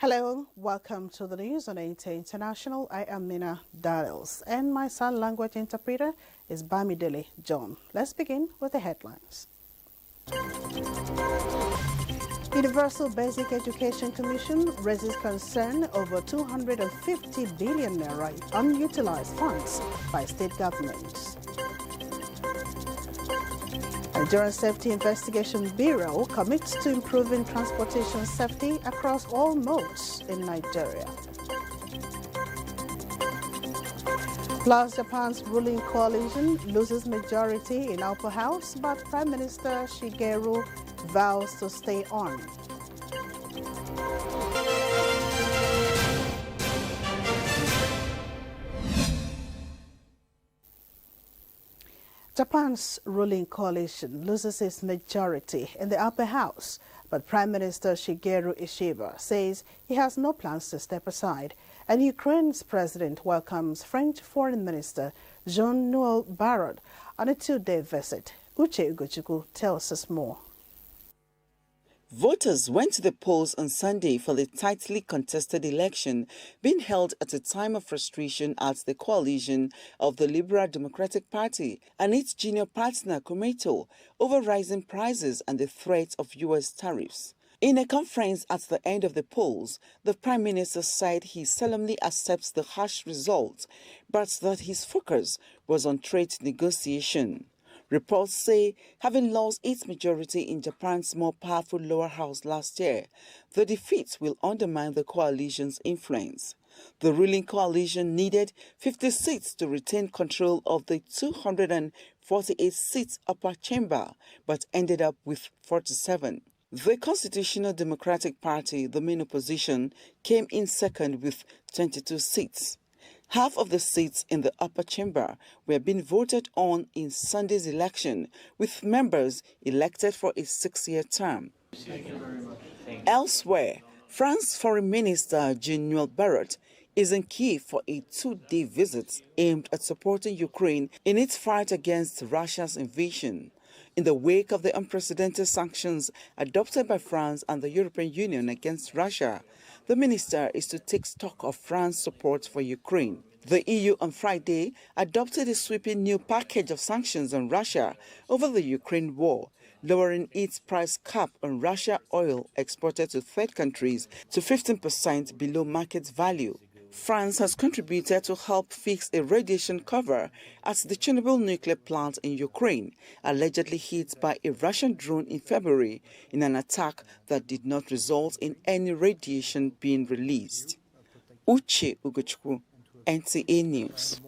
Hello, welcome to the news on NTA International. I am Mina Daniels, and my sign language interpreter is Bamidele John. Let's begin with the headlines. Universal Basic Education Commission raises concern over 250 billion naira unutilized funds by state governments. Nigerian Safety Investigation Bureau commits to improving transportation safety across all modes in Nigeria. Plus, Japan's ruling coalition loses majority in upper house, but Prime Minister Shigeru vows to stay on. Japan's ruling coalition loses its majority in the upper house, but Prime Minister Shigeru Ishiba says he has no plans to step aside, and Ukraine's president welcomes French Foreign Minister Jean-Noel Barrot on a two-day visit. Uche Ugochukwu tells us more. Voters went to the polls on Sunday for the tightly contested election being held at a time of frustration at the coalition of the Liberal Democratic Party and its junior partner Komeito over rising prices and the threat of U.S. tariffs. In a conference at the end of the polls, the Prime Minister said he solemnly accepts the harsh results, but that his focus was on trade negotiation. Reports say, having lost its majority in Japan's more powerful lower house last year, the defeat will undermine the coalition's influence. The ruling coalition needed 50 seats to retain control of the 248 seats upper chamber, but ended up with 47. The Constitutional Democratic Party, the main opposition, came in second with 22 seats. Half of the seats in the upper chamber were being voted on in Sunday's election, with members elected for a 6-year term. Elsewhere, France's Foreign Minister Jean-Noel Barrot is in Kyiv for a 2-day visit aimed at supporting Ukraine in its fight against Russia's invasion. In the wake of the unprecedented sanctions adopted by France and the European Union against Russia, the minister is to take stock of France's support for Ukraine. The EU on Friday adopted a sweeping new package of sanctions on Russia over the Ukraine war, lowering its price cap on Russian oil exported to third countries to 15% below market value. France has contributed to help fix a radiation cover at the Chernobyl nuclear plant in Ukraine, allegedly hit by a Russian drone in February in an attack that did not result in any radiation being released. Uche Ugochukwu, NTA News.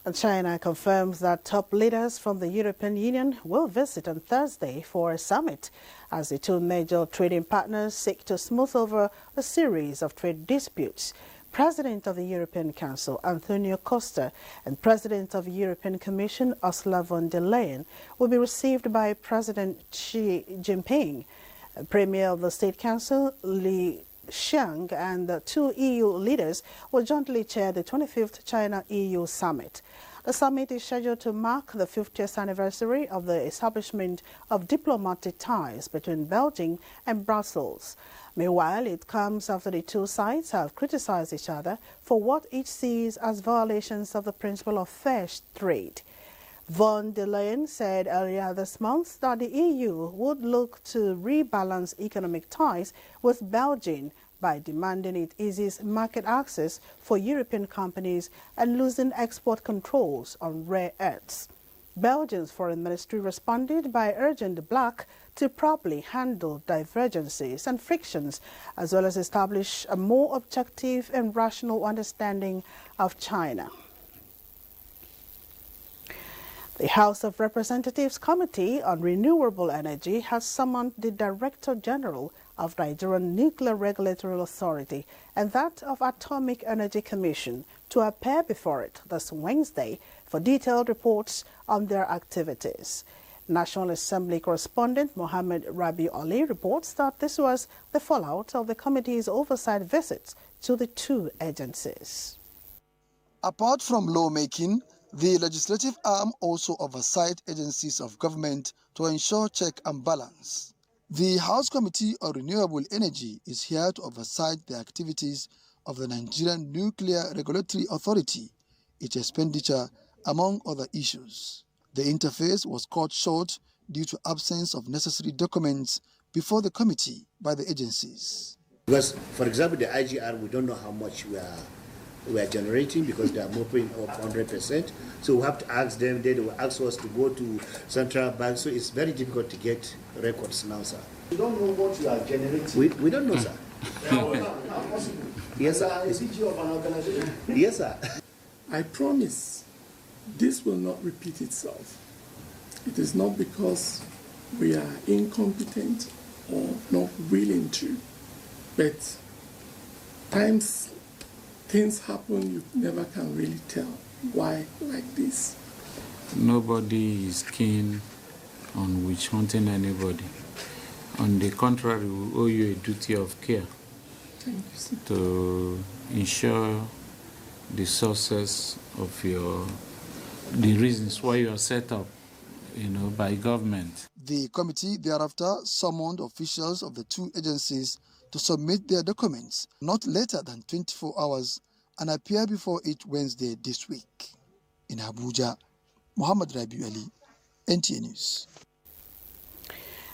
And China confirms that top leaders from the European Union will visit on Thursday for a summit as the two major trading partners seek to smooth over a series of trade disputes. President of the European Council, Antonio Costa, and President of the European Commission, Ursula von der Leyen, will be received by President Xi Jinping. Premier of the State Council, Li Qiang, and the two EU leaders will jointly chair the 25th China-EU summit. The summit is scheduled to mark the 50th anniversary of the establishment of diplomatic ties between Beijing and Brussels. Meanwhile, it comes after the two sides have criticized each other for what each sees as violations of the principle of fair trade. Von der Leyen said earlier this month that the EU would look to rebalance economic ties with Belgium by demanding it eases market access for European companies and loosen export controls on rare earths. Belgium's foreign ministry responded by urging the bloc to properly handle divergences and frictions, as well as establish a more objective and rational understanding of China. The House of Representatives Committee on Renewable Energy has summoned the Director General of Nigerian Nuclear Regulatory Authority and that of Atomic Energy Commission to appear before it this Wednesday for detailed reports on their activities. National Assembly correspondent Mohammed Rabi Ali reports that this was the fallout of the committee's oversight visits to the two agencies. Apart from lawmaking, the legislative arm also oversight agencies of government to ensure check and balance. The House Committee on Renewable Energy is here to oversight the activities of the Nigerian Nuclear Regulatory Authority, its expenditure, among other issues. The interface was cut short due to absence of necessary documents before the committee by the agencies. Because, for example, the IGR, we don't know how much we are generating because they are mopping up 100%. So we have to ask them, they will ask us to go to central bank. So it's very difficult to get records now, sir. We don't know what you are generating. We don't know, sir. Yes, sir. Is it of an organization? Yes, sir. I promise this will not repeat itself. It is not because we are incompetent or not willing to, but things happen, you never can really tell why like this. Nobody is keen on witch hunting anybody. On the contrary, we owe you a duty of care to ensure the sources of the reasons why you are set up, by government. The committee thereafter summoned officials of the two agencies to submit their documents not later than 24 hours and appear before it Wednesday this week. In Abuja, Muhammad Rabiu Ali, NTA News.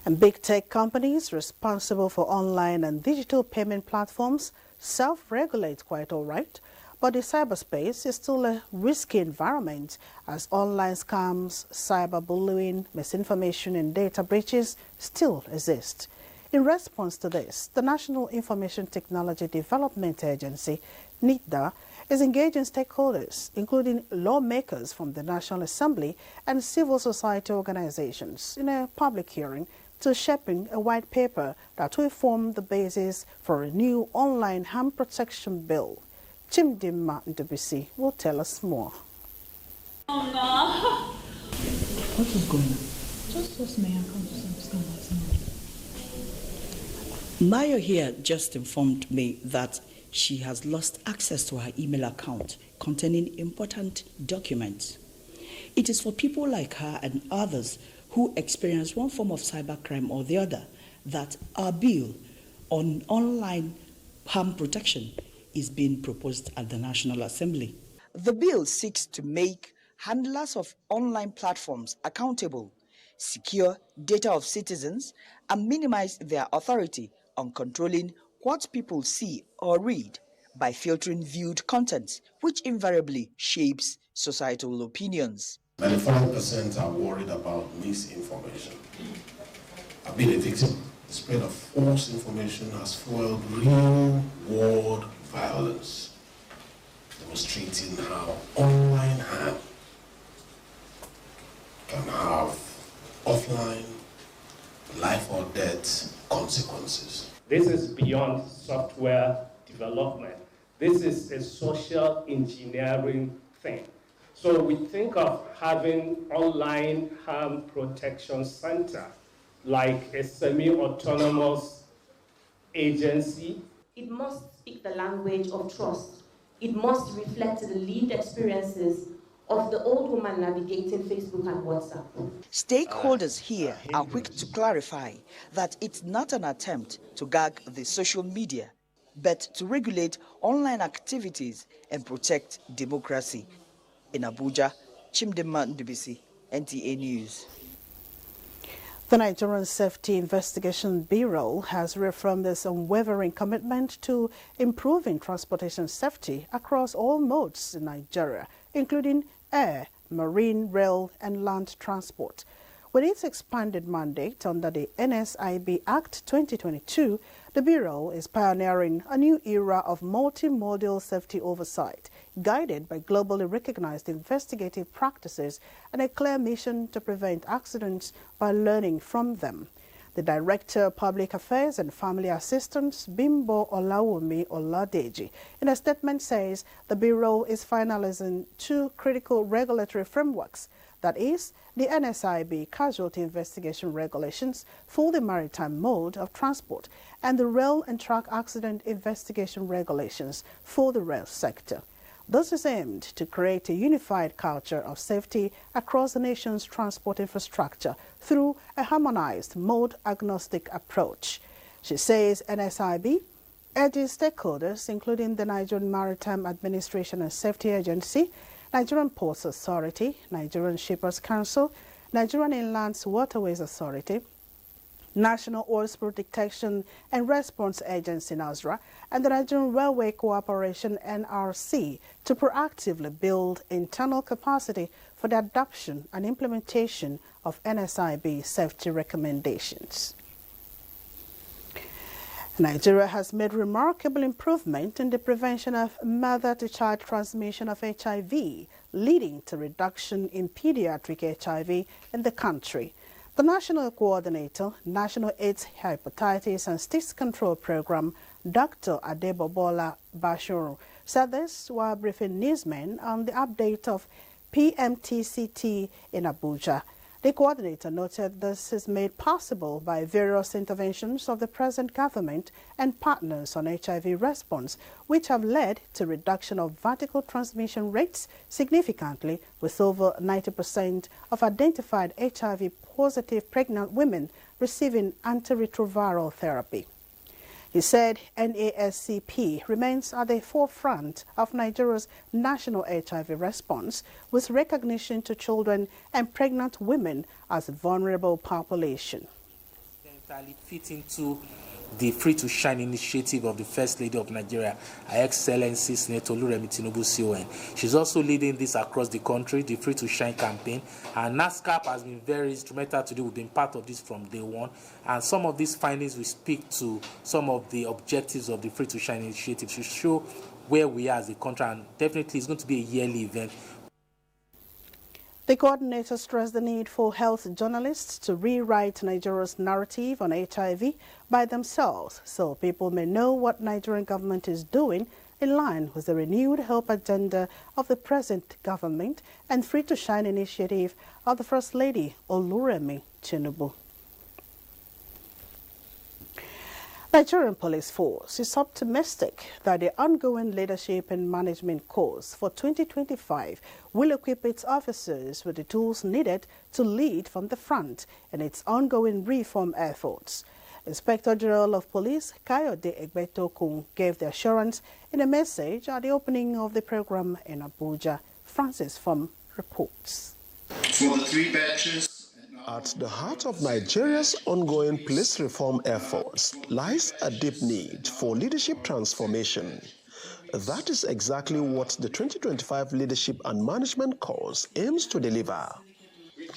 And big tech companies responsible for online and digital payment platforms self-regulate quite all right, but the cyberspace is still a risky environment as online scams, cyberbullying, misinformation and data breaches still exist. In response to this, the National Information Technology Development Agency, NITDA, is engaging stakeholders, including lawmakers from the National Assembly and civil society organizations, in a public hearing to shaping a white paper that will form the basis for a new online harm protection bill. Chimdimma Ndubisi will tell us more. Oh no! What is going on? Just may I come to some Mayo here just informed me that she has lost access to her email account containing important documents. It is for people like her and others who experience one form of cybercrime or the other that our bill on online harm protection is being proposed at the National Assembly. The bill seeks to make handlers of online platforms accountable, secure data of citizens, and minimize their authority on controlling what people see or read by filtering viewed content, which invariably shapes societal opinions. 95% are worried about misinformation. I've been a victim. The spread of false information has fueled real-world violence, demonstrating how online harm can have offline, life or death consequences. This is beyond software development. This is a social engineering thing. So we think of having online harm protection center like a semi-autonomous agency. It must speak the language of trust. It must reflect the lived experiences of the old woman navigating Facebook and WhatsApp. Stakeholders here are quick to clarify that it's not an attempt to gag the social media, but to regulate online activities and protect democracy. In Abuja, Chimdimma Ndubisi, NTA News. The Nigerian Safety Investigation Bureau has reaffirmed its unwavering commitment to improving transportation safety across all modes in Nigeria, including air, marine, rail, and land transport. With its expanded mandate under the NSIB Act 2022, the Bureau is pioneering a new era of multimodal safety oversight, guided by globally recognized investigative practices and a clear mission to prevent accidents by learning from them. The Director of Public Affairs and Family Assistance, Bimbo Olawumi Oladeji, in a statement says the Bureau is finalizing two critical regulatory frameworks, that is, the NSIB Casualty Investigation Regulations for the maritime mode of transport and the Rail and Track Accident Investigation Regulations for the rail sector. This is aimed to create a unified culture of safety across the nation's transport infrastructure through a harmonized, mode-agnostic approach. She says NSIB urges stakeholders, including the Nigerian Maritime Administration and Safety Agency, Nigerian Ports Authority, Nigerian Shippers Council, Nigerian Inland Waterways Authority, National Oil Spill Detection and Response Agency (NASRA), and the Nigerian Railway Cooperation (NRC) to proactively build internal capacity for the adoption and implementation of NSIB safety recommendations. Nigeria has made remarkable improvement in the prevention of mother-to-child transmission of HIV, leading to reduction in pediatric HIV in the country. The National Coordinator, National AIDS, Hepatitis and Stis Control Program, Dr. Adebobola Bashir, said this while briefing newsmen on the update of PMTCT in Abuja. The coordinator noted this is made possible by various interventions of the present government and partners on HIV response, which have led to reduction of vertical transmission rates significantly, with over 90% of identified HIV-positive pregnant women receiving antiretroviral therapy. He said NASCP remains at the forefront of Nigeria's national HIV response, with recognition to children and pregnant women as a vulnerable population. Entirely fit into the Free to Shine initiative of the First Lady of Nigeria, Her Excellency Senator Oluremi Tinubu CON. She's also leading this across the country, the Free to Shine campaign, and NASCAP has been very instrumental today. We've been part of this from day one, and some of these findings will speak to some of the objectives of the Free to Shine initiative to show where we are as a country, and definitely it's going to be a yearly event. The coordinator stressed the need for health journalists to rewrite Nigeria's narrative on HIV by themselves so people may know what Nigerian government is doing in line with the renewed hope agenda of the present government and Free to Shine initiative of the First Lady Oluremi Tinubu. Nigerian Police Force is optimistic that the ongoing leadership and management course for 2025 will equip its officers with the tools needed to lead from the front in its ongoing reform efforts. Inspector General of Police Kayode Egbetokun gave the assurance in a message at the opening of the program in Abuja. Francis Fum reports. For the 3 batches. At the heart of Nigeria's ongoing police reform efforts lies a deep need for leadership transformation. That is exactly what the 2025 Leadership and Management course aims to deliver.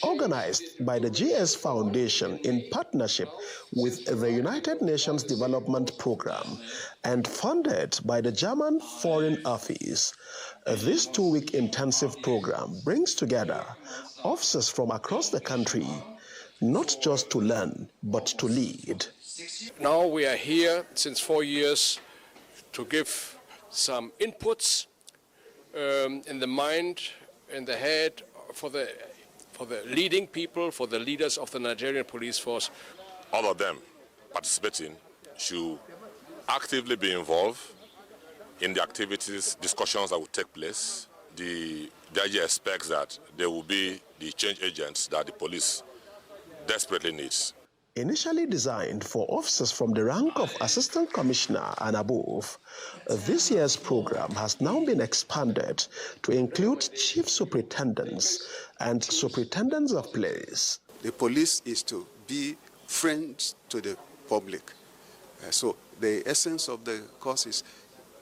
Organized by the GS Foundation in partnership with the United Nations Development Programme and funded by the German Foreign Office, this 2-week intensive program brings together officers from across the country, not just to learn, but to lead. Now we are here since 4 years to give some inputs in the mind, in the head, for the leading people, for the leaders of the Nigerian police force. All of them participating should actively be involved in the activities, discussions that will take place. The DIG expects that there will be the change agents that the police desperately needs. Initially designed for officers from the rank of Assistant Commissioner and above, this year's program has now been expanded to include Chief Superintendents and Superintendents of Police. The police is to be friends to the public. So the essence of the course is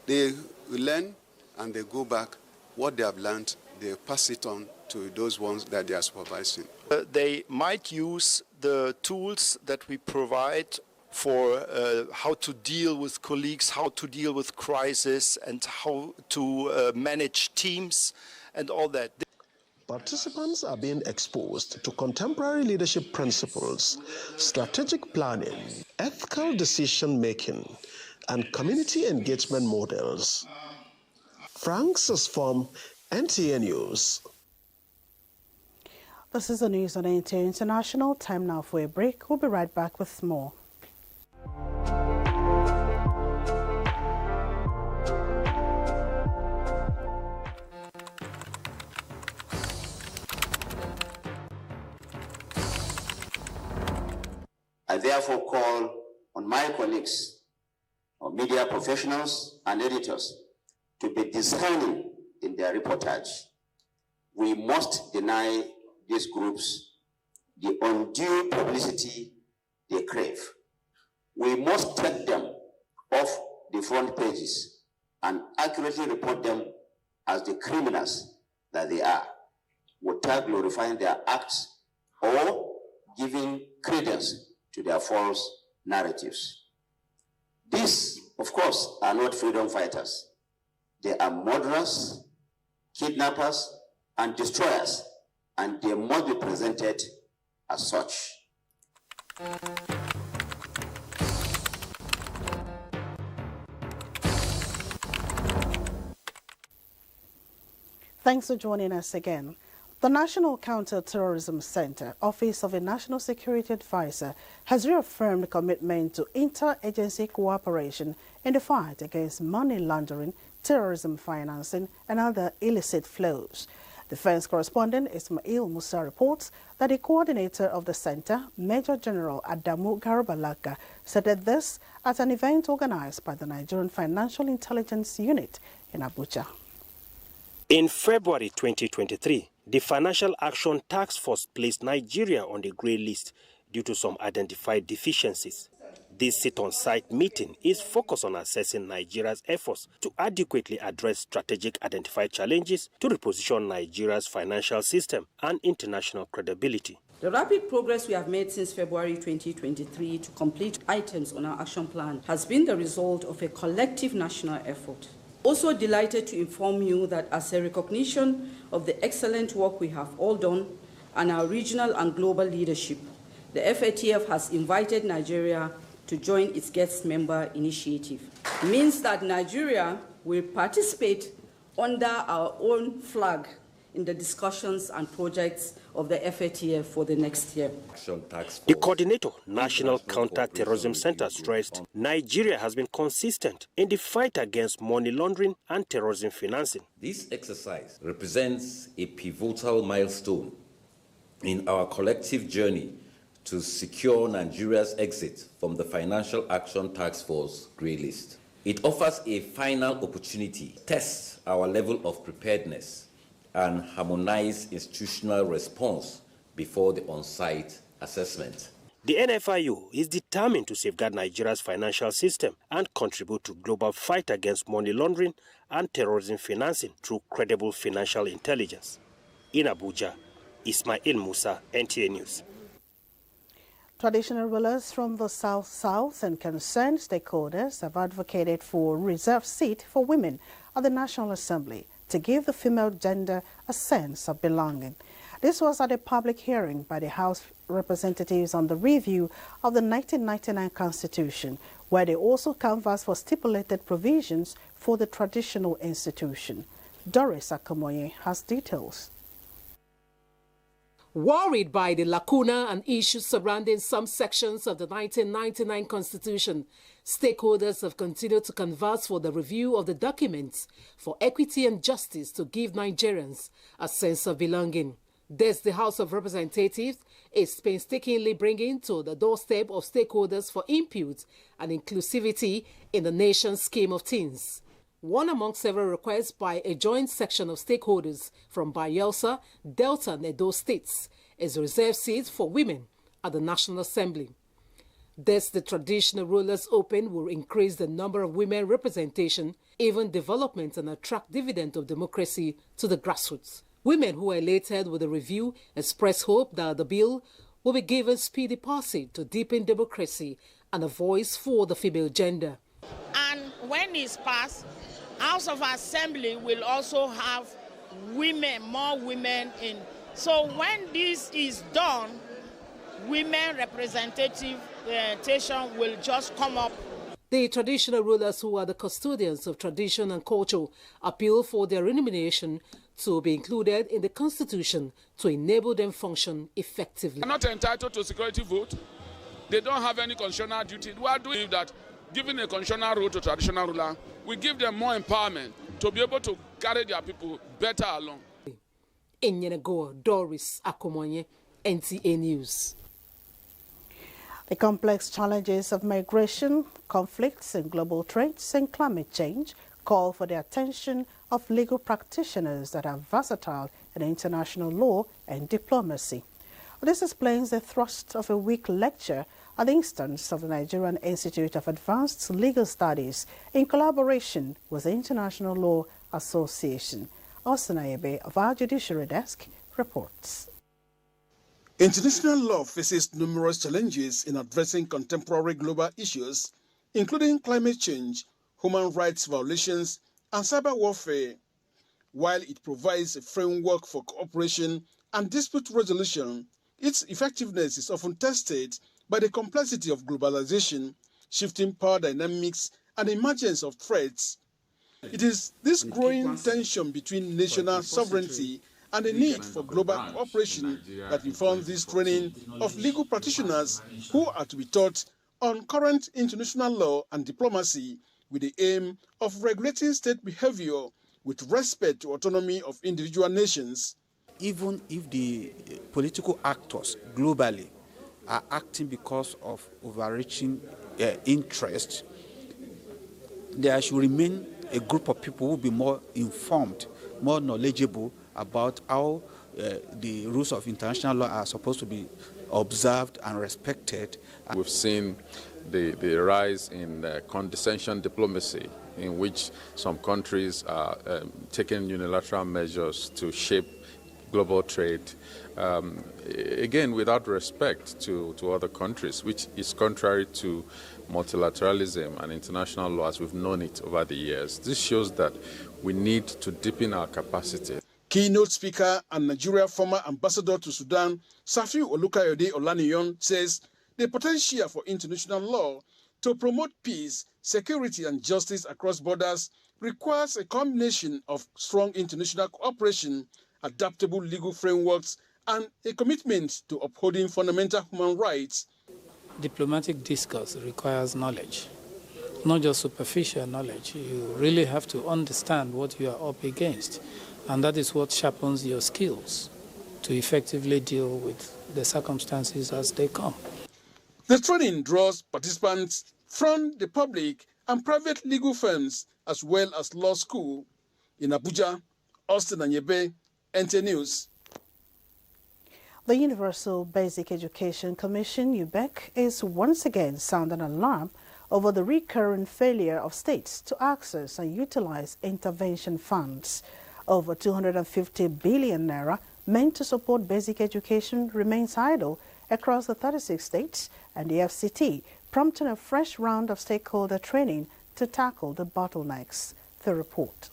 they learn and they go back. What they have learned, they pass it on to those ones that they are supervising. They might use the tools that we provide for how to deal with colleagues, how to deal with crisis, and how to manage teams and all that. Participants are being exposed to contemporary leadership principles, strategic planning, ethical decision-making, and community engagement models. Francis from NTA News. This is the news on NTA International. Time now for a break. We'll be right back with more. I therefore call on my colleagues, or media professionals and editors, to be discerning in their reportage. We must deny these groups the undue publicity they crave. We must take them off the front pages and accurately report them as the criminals that they are, without glorifying their acts or giving credence to their false narratives. These, of course, are not freedom fighters. They are murderers, kidnappers, and destroyers, and they must be presented as such. Thanks for joining us again. The National Counter-Terrorism Center, Office of a National Security Advisor, has reaffirmed commitment to interagency cooperation in the fight against money laundering, terrorism financing, and other illicit flows. Defense correspondent Ismail Musa reports that the coordinator of the center, Major General Adamu Garabalaka, said this at an event organized by the Nigerian Financial Intelligence Unit in Abuja. In February 2023, the Financial Action Task Force placed Nigeria on the grey list due to some identified deficiencies. This sit-on-site meeting is focused on assessing Nigeria's efforts to adequately address strategic identified challenges to reposition Nigeria's financial system and international credibility. The rapid progress we have made since February 2023 to complete items on our action plan has been the result of a collective national effort. Also delighted to inform you that as a recognition of the excellent work we have all done and our regional and global leadership, the FATF has invited Nigeria to join its guest member initiative. It means that Nigeria will participate under our own flag in the discussions and projects of the FATF for the next year. The coordinator, National Counter-Terrorism Center, stressed Nigeria has been consistent in the fight against money laundering and terrorism financing. This exercise represents a pivotal milestone in our collective journey to secure Nigeria's exit from the Financial Action Task Force grey list. It offers a final opportunity to test our level of preparedness and harmonize institutional response before the on-site assessment. The NFIU is determined to safeguard Nigeria's financial system and contribute to global fight against money laundering and terrorism financing through credible financial intelligence. In Abuja, Ismail Musa, NTA News. Traditional rulers from the South and concerned stakeholders have advocated for a reserved seat for women at the National Assembly to give the female gender a sense of belonging. This was at a public hearing by the House representatives on the review of the 1999 Constitution, where they also canvassed for stipulated provisions for the traditional institution. Doris Akomoye has details. Worried by the lacuna and issues surrounding some sections of the 1999 Constitution, stakeholders have continued to canvass for the review of the documents for equity and justice to give Nigerians a sense of belonging. This, the House of Representatives is painstakingly bringing to the doorstep of stakeholders for input and inclusivity in the nation's scheme of things. One among several requests by a joint section of stakeholders from Bayelsa, Delta and Edo states is a reserved seat for women at the National Assembly. Thus, the traditional rulers open will increase the number of women representation, even development and attract dividend of democracy to the grassroots. Women who are elated with the review express hope that the bill will be given speedy passage to deepen democracy and a voice for the female gender. And when it's passed, House of Assembly will also have women, more women in. So when this is done, women representation will just come up. The traditional rulers, who are the custodians of tradition and culture, appeal for their remuneration to be included in the Constitution to enable them function effectively. They are not entitled to security vote. They don't have any constitutional duty. We are doing that. Giving a constitutional role to traditional ruler, we give them more empowerment to be able to carry their people better along. In Yenagoa, Doris Akomonye, NTA News. The complex challenges of migration, conflicts in global trades, and climate change call for the attention of legal practitioners that are versatile in international law and diplomacy. This explains the thrust of a week lecture at the instance of the Nigerian Institute of Advanced Legal Studies in collaboration with the International Law Association. Austin Ayebe of our Judiciary Desk reports. International law faces numerous challenges in addressing contemporary global issues, including climate change, human rights violations, and cyber warfare. While it provides a framework for cooperation and dispute resolution, its effectiveness is often tested by the complexity of globalization, shifting power dynamics, and the emergence of threats. It is this growing tension between national sovereignty and the need for global cooperation that informs this training of legal practitioners who are to be taught on current international law and diplomacy with the aim of regulating state behavior with respect to autonomy of individual nations. Even if the political actors globally are acting because of overreaching interest, there should remain a group of people who will be more informed, more knowledgeable about how the rules of international law are supposed to be observed and respected. We've seen the rise in condescension diplomacy, in which some countries are taking unilateral measures to shape global trade, again without respect to other countries, which is contrary to multilateralism and international law as we've known it over the years. This shows that we need to deepen our capacity. Keynote speaker and Nigeria former ambassador to Sudan, Safiu Olukayode Olaniyan, says the potential for international law to promote peace, security and justice across borders requires a combination of strong international cooperation, adaptable legal frameworks, and a commitment to upholding fundamental human rights. Diplomatic discourse requires knowledge, not just superficial knowledge. You really have to understand what you are up against, and that is what sharpens your skills to effectively deal with the circumstances as they come. The training draws participants from the public and private legal firms as well as law school. In Abuja, Austin Anyebe, NTA News. The Universal Basic Education Commission, UBEC, is once again sounding alarm over the recurrent failure of states to access and utilize intervention funds. Over 250 billion naira meant to support basic education remains idle across the 36 states and the FCT, prompting a fresh round of stakeholder training to tackle the bottlenecks. The report.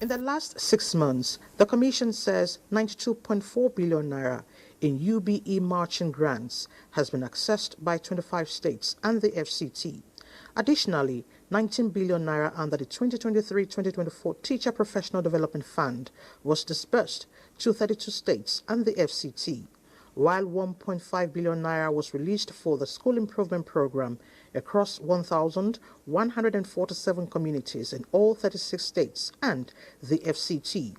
In the last 6 months, the Commission says 92.4 billion naira in UBE matching grants has been accessed by 25 states and the FCT. Additionally, 19 billion naira under the 2023-2024 Teacher Professional Development Fund was disbursed to 32 states and the FCT, while 1.5 billion naira was released for the School Improvement Program across 1,147 communities in all 36 states and the FCT.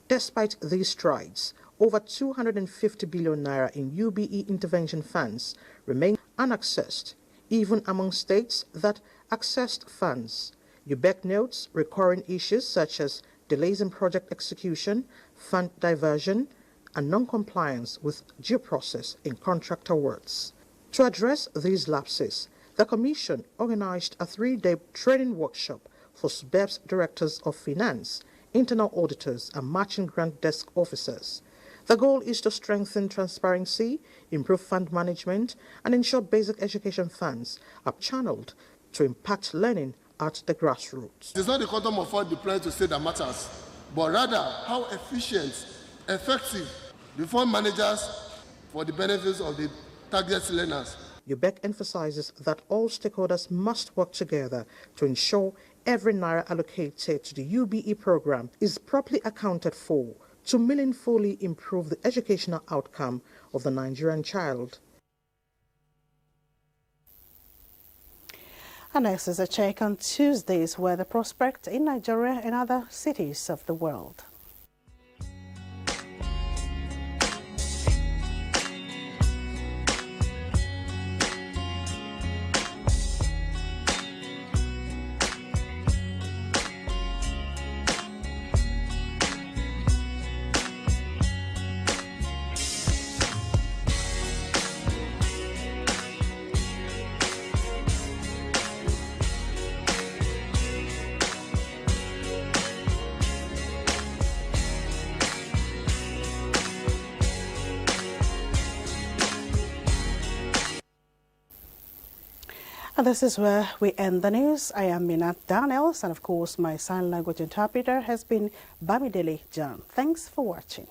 Despite these strides, over 250 billion naira in UBE intervention funds remain unaccessed, even among states that accessed funds. UBEC notes recurring issues such as delays in project execution, fund diversion, and non-compliance with due process in contract awards. To address these lapses, the Commission organized a 3-day training workshop for SUBEB's directors of finance, internal auditors, and matching grant desk officers. The goal is to strengthen transparency, improve fund management, and ensure basic education funds are channeled to impact learning at the grassroots. It is not the quantum of fund deployed to state that matters, but rather how efficient, effective the fund managers for the benefits of the target learners. UBEC emphasizes that all stakeholders must work together to ensure every naira allocated to the UBE program is properly accounted for to meaningfully improve the educational outcome of the Nigerian child. And next is a check on Tuesday's weather prospect in Nigeria and other cities of the world. And this is where we end the news. I am Minat Daniels, and of course my sign language interpreter has been Bamidele John. Thanks for watching.